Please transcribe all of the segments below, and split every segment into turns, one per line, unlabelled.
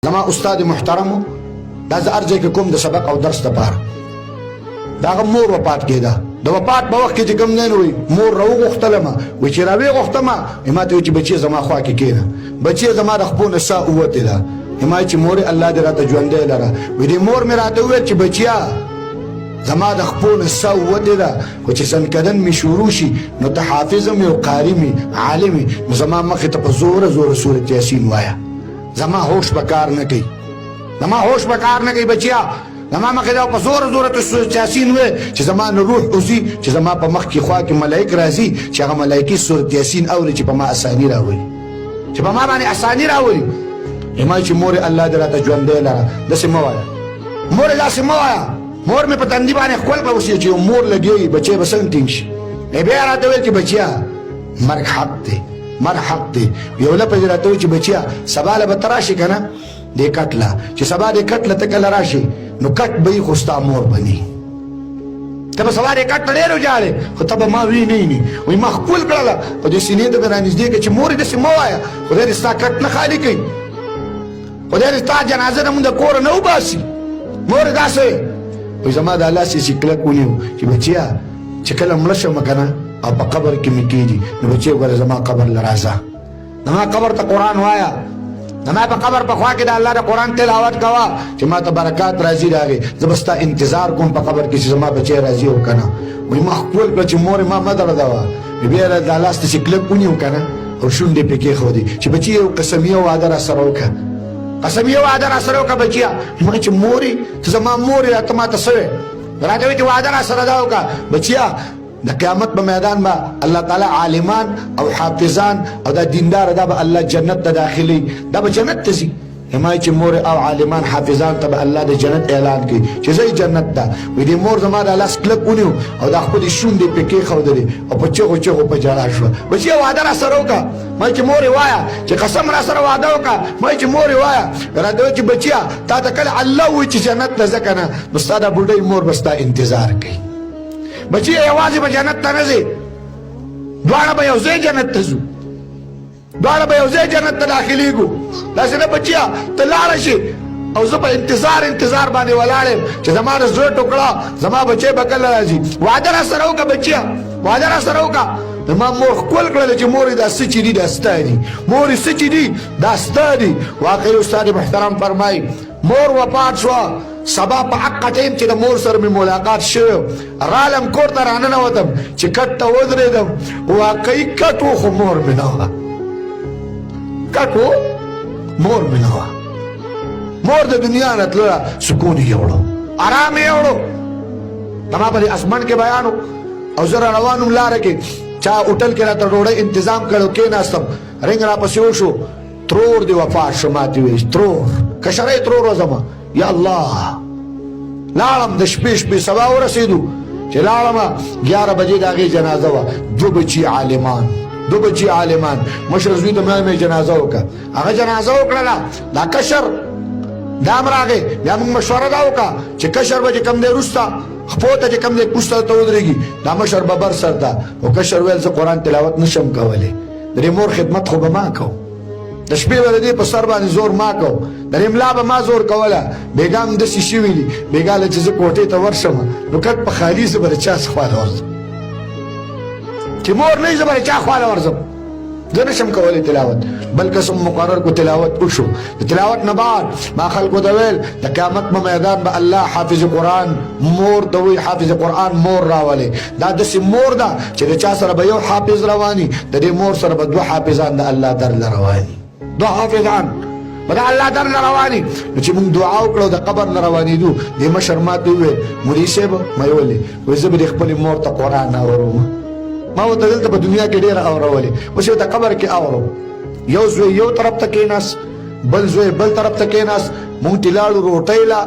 زما استاد محترم دا زه ارزه کې کوم د سبق او درس لپاره دا مور وفات کېده د وفات په وخت کې چې کوم نه وي مور راوغوښتلم وي چې راوي غوښتم ما ته چې بچي زما خوا کې کېنه بچي زما د خپل سا اوته ده ما چې مور الله دې راته ژوندې لره وي دې مور مې راته وویل چې بچیا زما د خپل سا اوته ده خو چې سنکدن می شروع شي نو ته حافظ مې او قاری مې عالم مې زما مخې ته په زور زور سورۃ یاسین وایا زما هوش بکار نه کوي زما هوش بکار نه کوي بچیا زما مخې دا په زور زور ته سورۃ یاسین وای چې زما نه روح اوزي چې زما په مخ کې خوا کې ملائک راځي چې هغه ملائکې سورۃ یاسین اوري چې په ما اسانی راوړي چې په ما باندې اسانی راوړي ما چې مور الله دې راته ژوندې لره داسې مه وایه مور داسې مه وایه مور مې په تندي باندې خپل به وسي چې مور لګي بچی به څنګه ټینګ شي بیا راته ویل چې بچیا مرګ حق دی مرګ حق دی یو لپه دې راته وایي چې بچیا سبا له به ته راشي که نه دې کټ له چې سبا دې کټ له ته کله راشي نو کټ به یې خو ستا مور بني ته به سبا دې کټ ته ډېر وژاړې خو ته به ما وینې نه وایي ما ښکل کړله په دې سینې ته به رانږدې کړې چې مور یې داسې مه وایه خدای دې ستا کټ نه خالي کوي خدای دې ستا جنازه نه مونږ د کوره نه وباسي مور یې داسې وایي زما د الله سې کلک ونیو چې بچیا چې کله مړه شم که نه او په قبر کې مې کېږي نو بچی ګوره زما قبر له راځه زما قبر ته قرآن وایه زما په قبر په خوا کې د الله د قرآن تلاوت کوه چې ما ته برکات راځي د هغې زه به ستا انتظار کوم په قبر کې چې زما بچی راځي او که نه وایي ما خپل کړه چې مور ما مه دردوه بیا د الله ستاسې کلک ونیو که نه او شونډې پې کېښودې چې بچي یو قسمیه وعده راسره وکړه قسمیه وعده راسره وکړه بچیا ما چې مورې ته زما مور یې ته ما ته څه وې راته وایي چې وعده راسره دا وکړه بچیا د قیامت په میدان به الله تعالی عالمان او حافظان او دا دیندار دا به الله جنت ته داخلي دا به جنت ته ځي حمایت چې مور او عالمان حافظان ته به الله د جنت اعلان کوي چې زه جنت ته وي دې مور زما د لاس کلک ونیو او دا خپلې شونډې پې کېښودلې او په چغو چغو په ژړا شوه بچیه وعده راسره وکړه ما چې مور یې وایه چې قسم راسره وعده وکړه ما چې مور یې وایه راته وایي چې بچیه تا ته کله الله وایي چې جنت ته ځه که نه نو ستا دا بوډۍ مور به ستا انتظار کوي بچیه یوازې به جنت ته نه ځې دواړه به یو ځای جنت ته ځو دواړه به یو ځای جنت ته داخلېږو داسې نه بچیه ته لاړه شي او زه په انتظار باندې ولاړ یم چې زما د زړه ټوکړه زما بچی به کله راځي وعده راسره وکړه بچیه وعده راسره وکړه زما مور ښکل کړله چې مور یې دا څه چې دي دا ستا دي مور یې څه چې دي دا ستا دي واقعي استاد محترم فرمایي مور وفات شوه سبا په حقه ټیم چې د مور سره مې ملاقات شوی رالم کور ته راننوتم چې کټ ته ودرېدم واقعي کټ و خو مور مې نه وه کټ و مور مې نه وه مور د دنیا نه تلله سکون یې یوړو ارام یې یوړو زما په دې اسمان کې بیان او زه را روان وم لاره کې چا هوټل کې راته ډوډۍ انتظام کړی کېناستم رنګ راپسې وشو ترور دې وفات شو ماته وایي ترور کشری ترور وزمه یا الله لاړم د شپې سبا ورسېدو چې لاړم 11 بجې د هغې جنازه وه دو بچي عالمان مشر زوی ته مې جنازه وکړه هغه جنازه وکړله دا کشر دا هم راغی بیا موږ مشوره دا وکړه چې کشر به چې کوم دی وروسته خپو ته چې کوم دی پوسته ته ودرېږي دا مشر به بر سر ته او کشر ویل زه قرآن تلاوت نشم کولی د دې مور خدمت خو به ما کوم د شپې به د دې په سر باندې زور ما کو د دې ملا به ما زور کوله بېګا هم داسې شوي دي بېګا له چې زه کوټې ته ورشم نو کټ په خالي زه به د چا خواله ورځم چې مور نه وي زه به د چا خواله ورځم زه نشم کولی تلاوت بل قسم مقرر کو تلاوت وشو د تلاوت نه بعد ما خلکو ته ویل د قیامت په میدان به الله حافظ قرآن مور ته وایي حافظ قرآن مور راولې دا داسې مور ده چې د چا سره به یو حافظ رواني د دې مور سره به 2 حافظان د الله درله رواني 2 حافظان به د الله درله رواني نو چې موږ دعا وکړو د قبر نه روانېدو دې مشر ماته وویل مولوي صاحب ما یې ولې وایي زه به دې خپلې مور ته قرآن اورم ما ورته دلته په دنیا کې ډېره اورولې اوس یې ورته قبر کې اورو یو زوی یو طرف ته کېناست بل زوی بل طرف ته کېناست مونږ ته لاړو روټۍ لا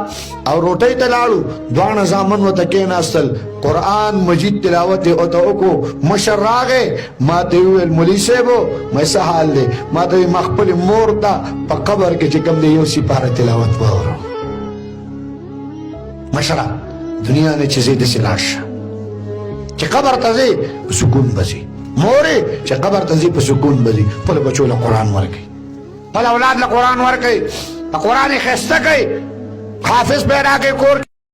او روټۍ ته لاړو دواړه زامن ورته کېناستل قرآن مجید تلاوت یې ورته وکړو مشر راغی ما ته یې وویل مولوي صاحب ما څه حال دی ما ته ما خپلې مور ته په قبر کې چې کوم دی یو سپاره تلاوت واورم مشره دنیا نه چې زه داسې لاړ شه چې قبر ته ځې په سکون به ځې مورې چې قبر ته ځې په سکون به ځې خپلو بچو له قرآن ورکوي خپل اولاد له قرآن ورکوي قرآن خسته کوي حافظ پیدا کې کور